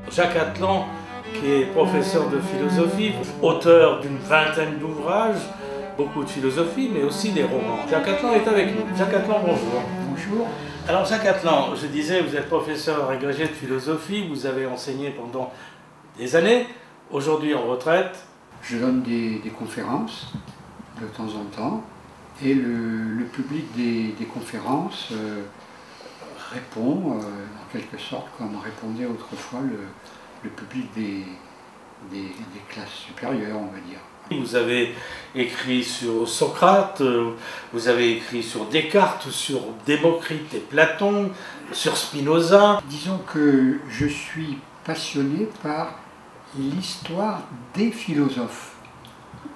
Jacques Atlan, qui est professeur de philosophie, auteur d'une vingtaine d'ouvrages, beaucoup de philosophie, mais aussi des romans. Jacques Atlan est avec nous. Jacques Atlan, bonjour. Bonjour. Alors Jacques Atlan, je disais, vous êtes professeur agrégé de philosophie, vous avez enseigné pendant des années, aujourd'hui en retraite. Je donne des conférences de temps en temps, et le public des conférences répond, en quelque sorte, comme répondait autrefois le public des classes supérieures, on va dire. Vous avez écrit sur Socrate, vous avez écrit sur Descartes, sur Démocrite et Platon, sur Spinoza. Disons que je suis passionné par l'histoire des philosophes.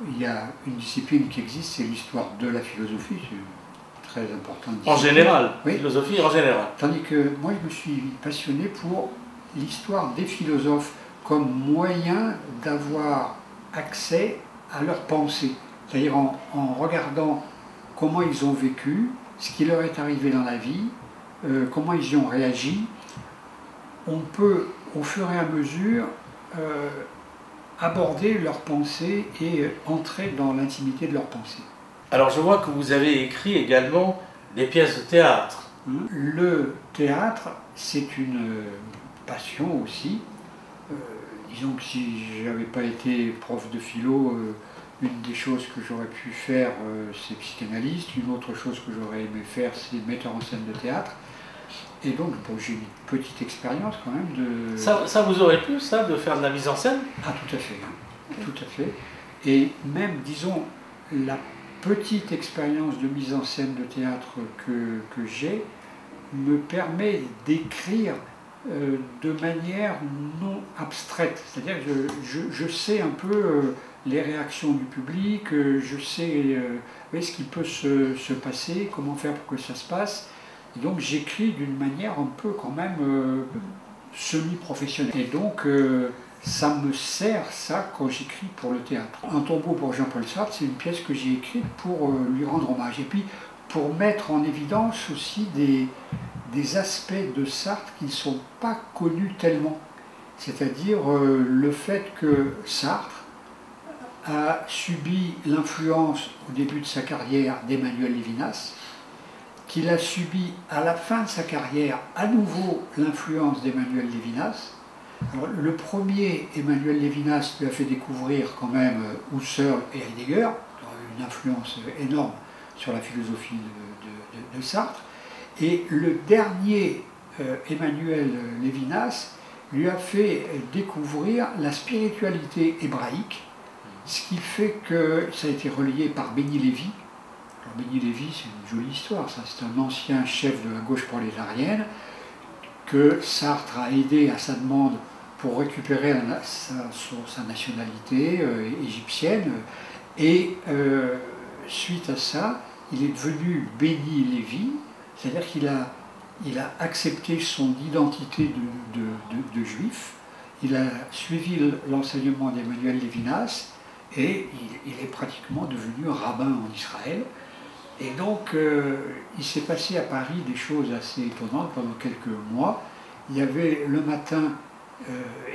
Il y a une discipline qui existe, c'est l'histoire de la philosophie, c'est très important. En général, oui. Philosophie en général. Tandis que moi, je me suis passionné pour l'histoire des philosophes comme moyen d'avoir accès à leurs pensées. C'est-à-dire en regardant comment ils ont vécu, ce qui leur est arrivé dans la vie, comment ils y ont réagi, on peut, au fur et à mesure, aborder leurs pensées et entrer dans l'intimité de leurs pensées. Alors je vois que vous avez écrit également des pièces de théâtre. Le théâtre, c'est une passion aussi. Disons que si je n'avais pas été prof de philo, une des choses que j'aurais pu faire, c'est psychanalyste. Une autre chose que j'aurais aimé faire, c'est metteur en scène de théâtre. Et donc, bon, j'ai une petite expérience quand même de... Ça vous aurait plu, ça, de faire de la mise en scène? Ah, tout à fait, hein. Tout à fait. Et même, disons, la petite expérience de mise en scène de théâtre que j'ai me permet d'écrire de manière non abstraite. C'est-à-dire que je sais un peu les réactions du public, je sais ce qui peut se passer, comment faire pour que ça se passe. Et donc j'écris d'une manière un peu quand même semi-professionnelle. Et donc ça me sert, ça, quand j'écris pour le théâtre. Un tombeau pour Jean-Paul Sartre, c'est une pièce que j'ai écrite pour lui rendre hommage. Et puis pour mettre en évidence aussi des aspects de Sartre qui ne sont pas connus tellement. C'est-à-dire le fait que Sartre a subi l'influence au début de sa carrière d'Emmanuel Lévinas, qu'il a subi à la fin de sa carrière à nouveau l'influence d'Emmanuel Lévinas. Alors, le premier, Emmanuel Lévinas, lui a fait découvrir quand même Husserl et Heidegger, une influence énorme sur la philosophie de Sartre. Et le dernier, Emmanuel Lévinas, lui a fait découvrir la spiritualité hébraïque, ce qui fait que ça a été relayé par Benny Lévy. Alors Benny Lévy, c'est une jolie histoire, ça. C'est un ancien chef de la gauche prolétarienne que Sartre a aidé à sa demande pour récupérer sa nationalité égyptienne. Et suite à ça, il est devenu Benny Lévy, c'est-à-dire qu'il a accepté son identité de juif, il a suivi l'enseignement d'Emmanuel Lévinas et il est pratiquement devenu rabbin en Israël. Et donc, il s'est passé à Paris des choses assez étonnantes pendant quelques mois. Il y avait le matin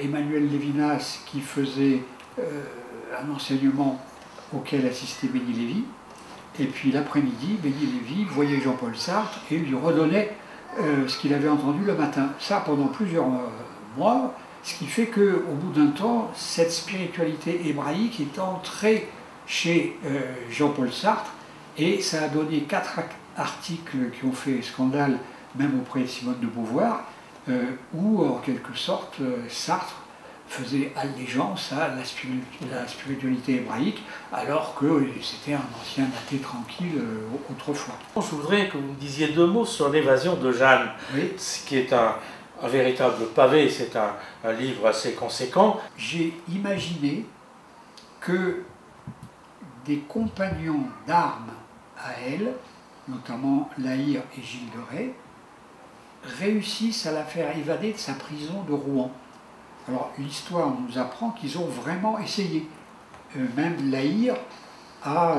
Emmanuel Lévinas qui faisait un enseignement auquel assistait Benny Lévy. Et puis l'après-midi, Benny Lévy voyait Jean-Paul Sartre et lui redonnait ce qu'il avait entendu le matin. Ça pendant plusieurs mois, ce qui fait qu'au bout d'un temps, cette spiritualité hébraïque est entrée chez Jean-Paul Sartre. Et ça a donné 4 articles qui ont fait scandale, même auprès de Simone de Beauvoir, où, en quelque sorte, Sartre faisait allégeance à la spiritualité hébraïque, alors que c'était un ancien athée tranquille autrefois. Je voudrais que vous me disiez 2 mots sur l'évasion de Jeanne, oui. Ce qui est un véritable pavé, c'est un livre assez conséquent. J'ai imaginé que des compagnons d'armes à elle, notamment Lahire et Gilles de Rais, réussissent à la faire évader de sa prison de Rouen. Alors l'histoire nous apprend qu'ils ont vraiment essayé. Même Lahire a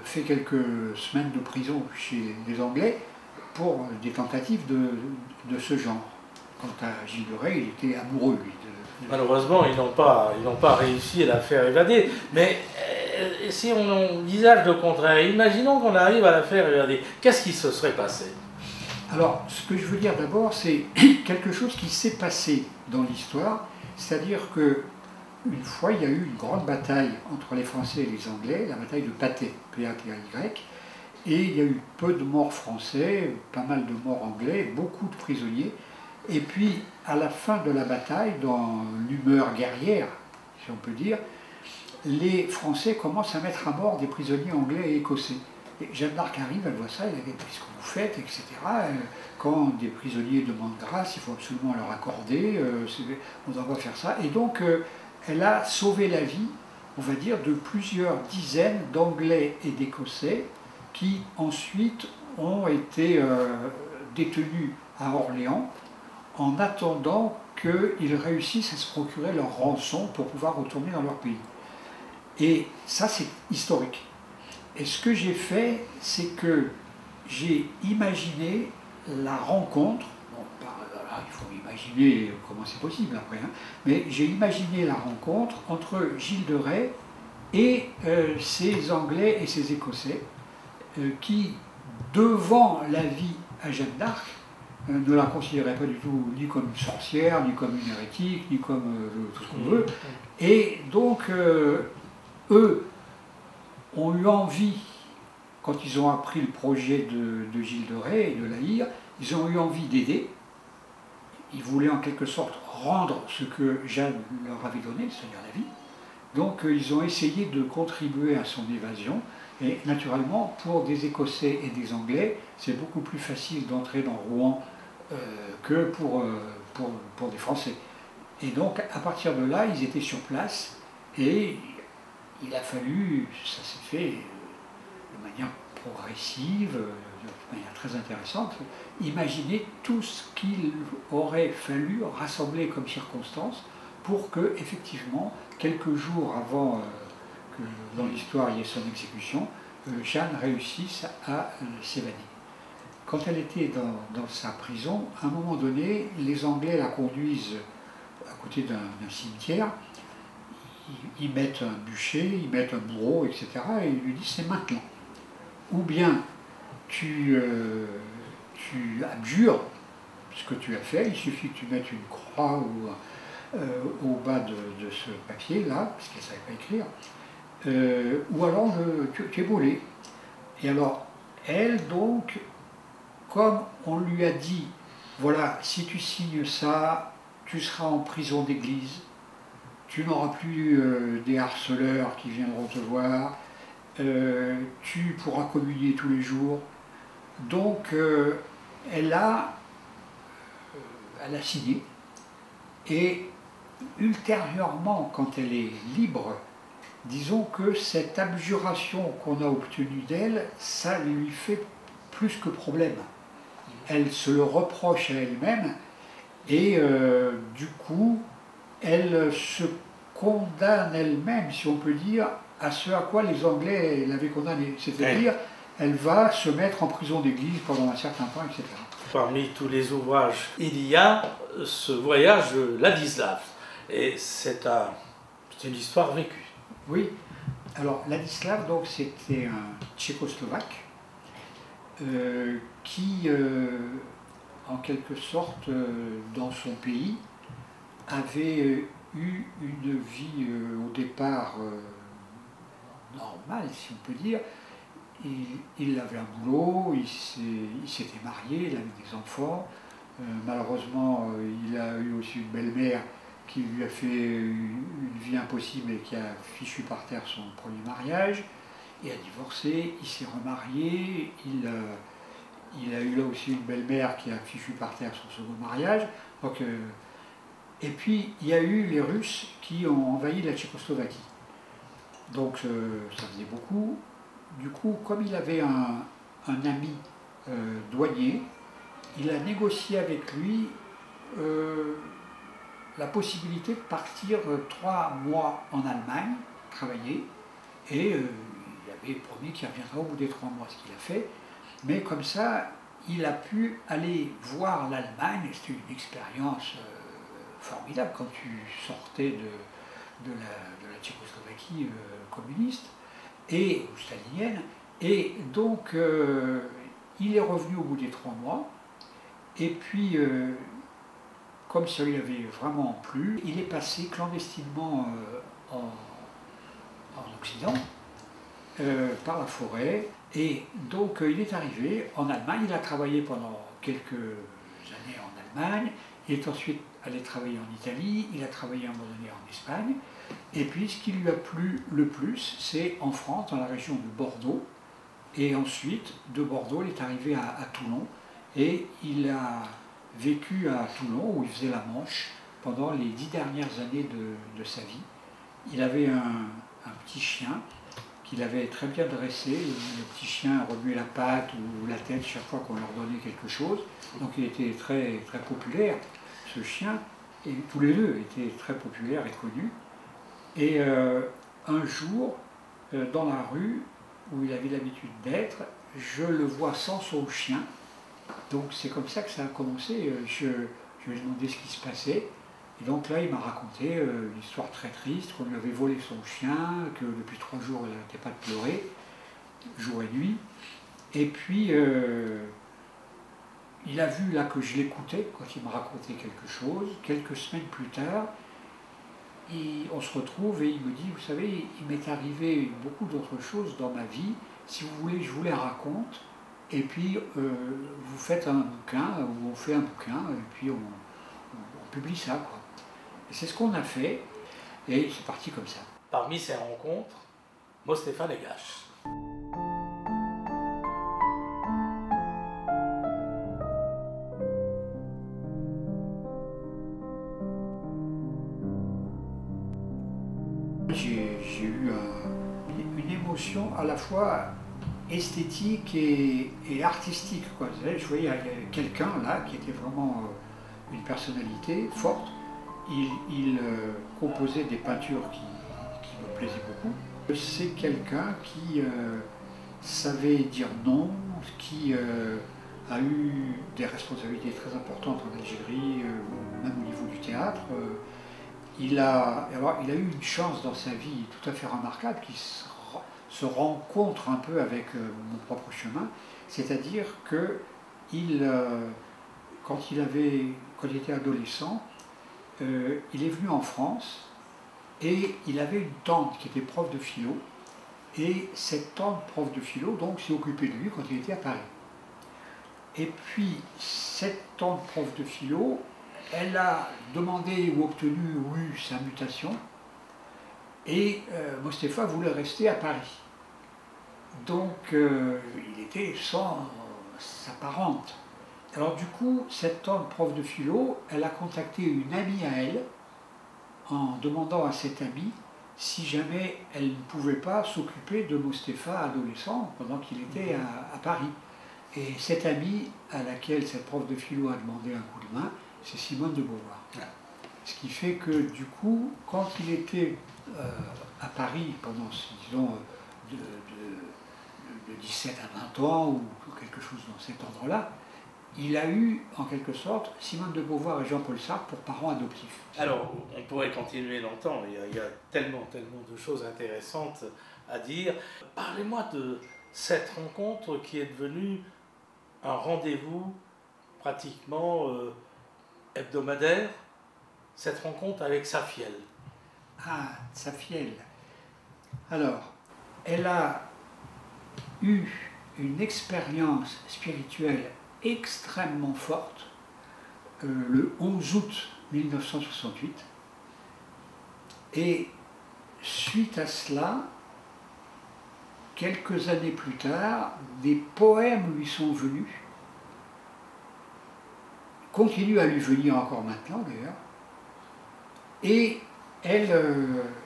fait quelques semaines de prison chez les Anglais pour des tentatives de ce genre. Quant à Gilles de Rais, il était amoureux, lui. Malheureusement, ils n'ont pas réussi à la faire évader. Mais si on envisage le contraire, imaginons qu'on arrive à la faire évader, qu'est-ce qui se serait passé? Alors, ce que je veux dire d'abord, c'est quelque chose qui s'est passé dans l'histoire, c'est-à-dire que une fois, il y a eu une grande bataille entre les Français et les Anglais, la bataille de Patay, P-A-T-A-Y, et il y a eu peu de morts français, pas mal de morts anglais, beaucoup de prisonniers. Et puis, à la fin de la bataille, dans l'humeur guerrière, si on peut dire, les Français commencent à mettre à mort des prisonniers anglais et écossais. Et Jeanne d'Arc arrive, elle voit ça, elle dit qu'est-ce que vous faites, etc. Quand des prisonniers demandent grâce, il faut absolument leur accorder, on doit pas faire ça. Et donc, elle a sauvé la vie, on va dire, de plusieurs dizaines d'Anglais et d'Écossais qui ensuite ont été détenus à Orléans en attendant qu'ils réussissent à se procurer leur rançon pour pouvoir retourner dans leur pays. Et ça, c'est historique. Et ce que j'ai fait, c'est que j'ai imaginé la rencontre, bon, il faut imaginer comment c'est possible après, hein, mais j'ai imaginé la rencontre entre Gilles de Rais et ces Anglais et ces Écossais qui, devant la vie à Jeanne d'Arc, ne la considéraient pas du tout ni comme une sorcière, ni comme une hérétique, ni comme tout ce qu'on veut. Et donc, eux ont eu envie, quand ils ont appris le projet de Gilles de Rais et de Lahire, ils ont eu envie d'aider. Ils voulaient en quelque sorte rendre ce que Jeanne leur avait donné, c'est-à-dire la vie. Donc ils ont essayé de contribuer à son évasion. Et naturellement, pour des Écossais et des Anglais, c'est beaucoup plus facile d'entrer dans Rouen que pour des Français. Et donc, à partir de là, ils étaient sur place et il a fallu, ça s'est fait de manière progressive, de manière très intéressante, imaginer tout ce qu'il aurait fallu rassembler comme circonstances pour que, effectivement, quelques jours avant que dans l'histoire il y ait son exécution, Jeanne réussisse à s'évader. Quand elle était dans sa prison, à un moment donné, les Anglais la conduisent à côté d'un cimetière, ils mettent un bûcher, ils mettent un bourreau, etc. et ils lui disent c'est maintenant. Ou bien tu abjures ce que tu as fait, il suffit que tu mettes une croix au bas de ce papier-là, parce qu'elle ne savait pas écrire, ou alors tu es brûlé. Et alors, elle, donc, comme on lui a dit, voilà, si tu signes ça, tu seras en prison d'église, tu n'auras plus des harceleurs qui viendront te voir, tu pourras communier tous les jours. Donc, elle a signé. Et ultérieurement, quand elle est libre, disons que cette abjuration qu'on a obtenue d'elle, ça lui fait plus que problème. Elle se le reproche à elle-même et du coup, elle se condamne elle-même, si on peut dire, à ce à quoi les Anglais l'avaient condamnée. C'est-à-dire, elle va se mettre en prison d'église pendant un certain temps, etc. Parmi tous les ouvrages, il y a ce voyage de Ladislav. Et c'est une histoire vécue. Oui. Alors, Ladislav, donc, c'était un Tchécoslovaque qui, en quelque sorte, dans son pays, avait eu une vie au départ normale, si on peut dire. Il avait un boulot, il s'était marié, il avait des enfants. Malheureusement, il a eu aussi une belle-mère qui lui a fait une vie impossible et qui a fichu par terre son premier mariage. Il a divorcé, il s'est remarié, il a eu là aussi une belle-mère qui a fichu par terre son second mariage. Donc, et puis, il y a eu les Russes qui ont envahi la Tchécoslovaquie. Donc, ça faisait beaucoup. Du coup, comme il avait un ami douanier, il a négocié avec lui la possibilité de partir 3 mois en Allemagne, travailler, et il avait promis qu'il reviendra au bout des 3 mois, ce qu'il a fait. Mais comme ça, il a pu aller voir l'Allemagne, et c'était une expérience formidable quand tu sortais de la Tchécoslovaquie communiste et ou stalinienne. Et donc, il est revenu au bout des 3 mois, et puis, comme ça lui avait vraiment plu, il est passé clandestinement en Occident, par la forêt, et donc il est arrivé en Allemagne, il a travaillé pendant quelques années en Allemagne, il est ensuite allé travailler en Italie, il a travaillé à un moment donné en Espagne, et puis ce qui lui a plu le plus, c'est en France, dans la région de Bordeaux, et ensuite de Bordeaux, il est arrivé à Toulon, et il a vécu à Toulon, où il faisait la Manche, pendant les 10 dernières années de sa vie. Il avait un petit chien qu'il avait très bien dressé. Le petit chien remuait la patte ou la tête chaque fois qu'on leur donnait quelque chose. Donc il était très, très populaire, ce chien, et tous les deux étaient très populaires et connus. Et un jour, dans la rue où il avait l'habitude d'être, je le vois sans son chien. Donc c'est comme ça que ça a commencé. Je lui ai demandé ce qui se passait. Et donc là, il m'a raconté une histoire très triste, qu'on lui avait volé son chien, que depuis 3 jours, il n'arrêtait pas de pleurer, jour et nuit. Et puis, il a vu là que je l'écoutais quand il m'a raconté quelque chose. Quelques semaines plus tard, on se retrouve et il me dit, vous savez, il m'est arrivé beaucoup d'autres choses dans ma vie. Si vous voulez, je vous les raconte. Et puis, vous faites un bouquin, ou on fait un bouquin, et puis on publie ça, quoi. Et c'est ce qu'on a fait, et c'est parti comme ça. Parmi ces rencontres, Mostefa Negash. J'ai eu une émotion à la fois esthétique et artistique, quoi. Vous savez, je voyais, il y avait quelqu'un là qui était vraiment une personnalité forte. Il composait des peintures qui me plaisaient beaucoup. C'est quelqu'un qui savait dire non, qui a eu des responsabilités très importantes en Algérie, même au niveau du théâtre. Il a eu une chance dans sa vie tout à fait remarquable qui se rencontre un peu avec mon propre chemin, c'est-à-dire que quand il était adolescent, il est venu en France et il avait une tante qui était prof de philo, et cette tante prof de philo donc s'est occupée de lui quand il était à Paris. Et puis cette tante prof de philo, elle a demandé ou obtenu ou eu sa mutation, et Mostefa voulait rester à Paris. Donc il était sans sa parente. Alors du coup, cette tante prof de philo, elle a contacté une amie à elle en demandant à cette amie si jamais elle ne pouvait pas s'occuper de Mostefa adolescent pendant qu'il était à Paris. Et cette amie à laquelle cette prof de philo a demandé un coup de main, c'est Simone de Beauvoir. Ce qui fait que du coup, quand il était à Paris pendant, disons, de 17 à 20 ans ou quelque chose dans cet ordre-là, il a eu, en quelque sorte, Simone de Beauvoir et Jean-Paul Sartre pour parents adoptifs. Alors, on pourrait continuer longtemps, il y a tellement de choses intéressantes à dire. Parlez-moi de cette rencontre qui est devenue un rendez-vous pratiquement hebdomadaire, cette rencontre avec Safiel. Ah, Safiel. Alors, elle a eu une expérience spirituelle extrêmement forte le 11 août 1968, et suite à cela, quelques années plus tard, des poèmes lui sont venus, continuent à lui venir encore maintenant d'ailleurs, et elle,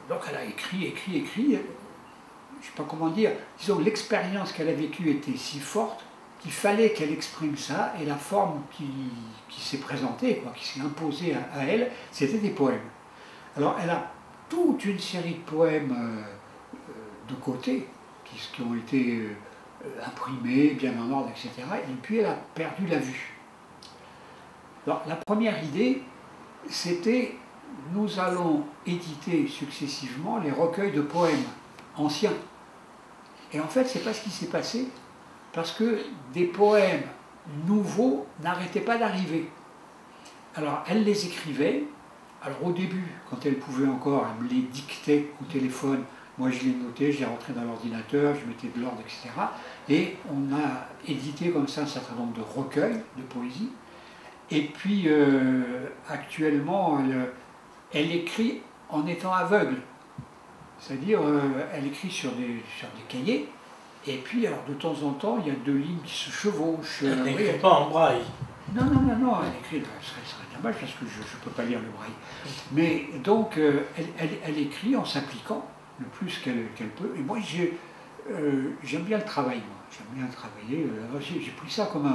donc elle a écrit, je ne sais pas comment dire, disons l'expérience qu'elle a vécue était si forte qu'il fallait qu'elle exprime ça, et la forme qui s'est présentée, quoi, qui s'est imposée à elle, c'était des poèmes. Alors elle a toute une série de poèmes de côté, qui ont été imprimés, bien en ordre, etc. Et puis elle a perdu la vue. Alors la première idée, c'était nous allons éditer successivement les recueils de poèmes anciens. Et en fait, c'est pas ce qui s'est passé, parce que des poèmes nouveaux n'arrêtaient pas d'arriver. Alors elle les écrivait. Alors au début, quand elle pouvait encore, elle me les dictait au téléphone. Moi je les notais, je les rentrais dans l'ordinateur, je mettais de l'ordre, etc. Et on a édité comme ça un certain nombre de recueils de poésie. Et puis actuellement, elle écrit en étant aveugle. C'est-à-dire, elle écrit sur des cahiers. Et puis, alors de temps en temps, il y a deux lignes qui se chevauchent. Elle n'écrit pas en braille. Non, elle écrit, ce serait dommage parce que je ne peux pas lire le braille. Mais donc, elle écrit en s'appliquant le plus qu'elle peut. Et moi, j'aime bien le travail, moi. J'aime bien travailler. J'ai pris ça comme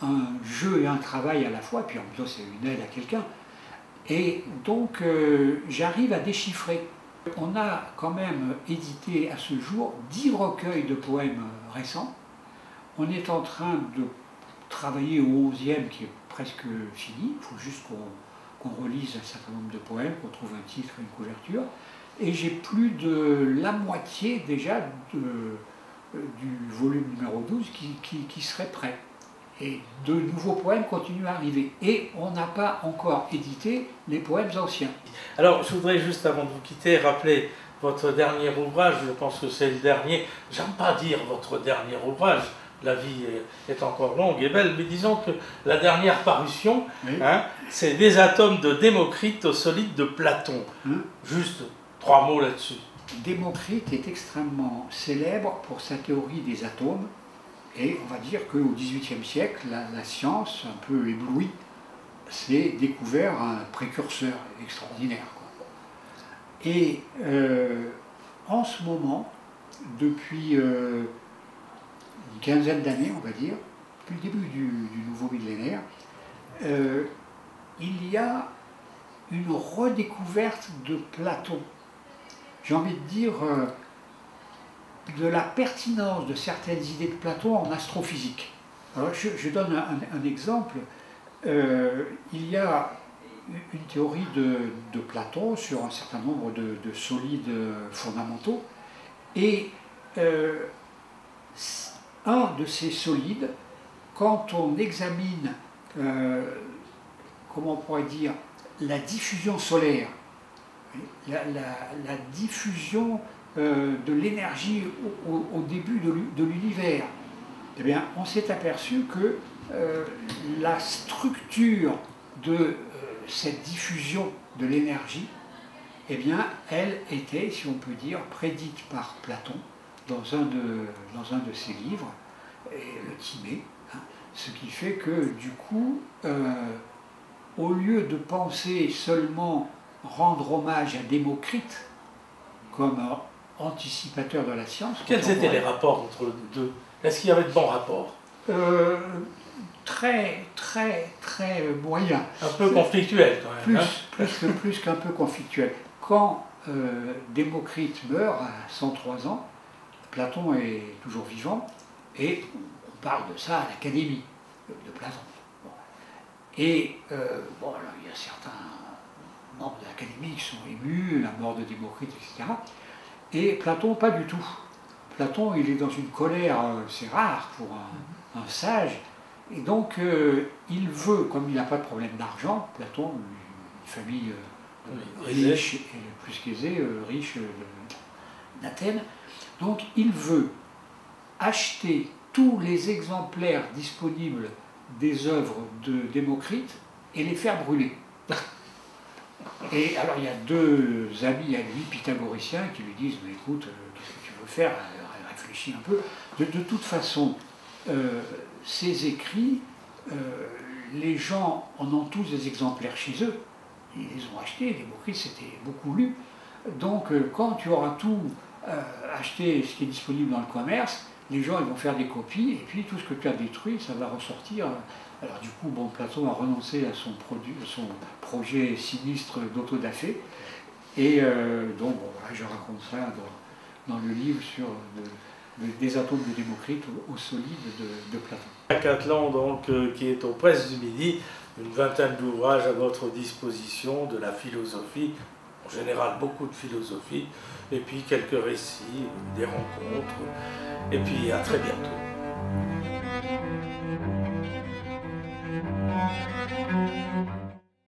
un jeu et un travail à la fois, puis en même temps, c'est une aide à quelqu'un. Et donc, j'arrive à déchiffrer. On a quand même édité à ce jour 10 recueils de poèmes récents. On est en train de travailler au 11e qui est presque fini. Il faut juste qu'on relise un certain nombre de poèmes, qu'on trouve un titre et une couverture. Et j'ai plus de la moitié déjà du volume numéro 12 qui serait prêt. Et de nouveaux poèmes continuent à arriver. Et on n'a pas encore édité les poèmes anciens. Alors, je voudrais juste, avant de vous quitter, rappeler votre dernier ouvrage. Je pense que c'est le dernier. J'aime pas dire votre dernier ouvrage. La vie est encore longue et belle, mais disons que la dernière parution, oui, c'est Des atomes de Démocrite au solide de Platon. Juste 3 mots là-dessus. Démocrite est extrêmement célèbre pour sa théorie des atomes. Et on va dire qu'au XVIIIe siècle, la science, un peu éblouie, s'est découvert un précurseur extraordinaire, quoi. Et en ce moment, depuis une quinzaine d'années, on va dire, depuis le début du nouveau millénaire, il y a une redécouverte de Platon. J'ai envie de dire de la pertinence de certaines idées de Platon en astrophysique. Alors, je donne un exemple. Il y a une théorie de Platon sur un certain nombre de solides fondamentaux, et un de ces solides, quand on examine, comment on pourrait dire, la diffusion solaire, la diffusion de l'énergie au début de l'univers, eh bien, on s'est aperçu que la structure de cette diffusion de l'énergie, eh bien, elle était, si on peut dire, prédite par Platon dans un de ses livres, le Timée, ce qui fait que, du coup, au lieu de penser seulement rendre hommage à Démocrite comme anticipateur de la science. Quels étaient les rapports entre les deux? Est-ce qu'il y avait de bons rapports? Très moyen. Un peu conflictuel quand même. Plus qu'un peu conflictuel. Quand Démocrite meurt à 103 ans, Platon est toujours vivant, et on parle de ça à l'Académie de Platon. Bon. Et bon, alors, il y a certains membres de l'Académie qui sont émus, la mort de Démocrite, etc. Et Platon, pas du tout. Platon, il est dans une colère, c'est rare pour un sage, et donc il veut, comme il n'a pas de problème d'argent, Platon, une famille riche, et plus qu'aisée, riche d'Athènes, donc il veut acheter tous les exemplaires disponibles des œuvres de Démocrite et les faire brûler. Et alors il y a deux amis à lui, pythagoriciens, qui lui disent « Mais écoute, qu'est-ce que tu veux faire? Réfléchis un peu. » De toute façon, ces écrits, les gens en ont tous des exemplaires chez eux. Ils les ont achetés, Démocrite c'était beaucoup lu. Donc quand tu auras tout acheté, ce qui est disponible dans le commerce, les gens ils vont faire des copies, et puis tout ce que tu as détruit, ça va ressortir. Alors du coup, bon, Platon a renoncé à son projet sinistre d'autodafé, et donc bon, voilà, je raconte ça dans le livre sur des atomes de Démocrite au solide de Platon. Jacques Atlan, donc, qui est aux Presses du Midi, une vingtaine d'ouvrages à votre disposition, de la philosophie, en général beaucoup de philosophie, et puis quelques récits, des rencontres, et puis à très bientôt.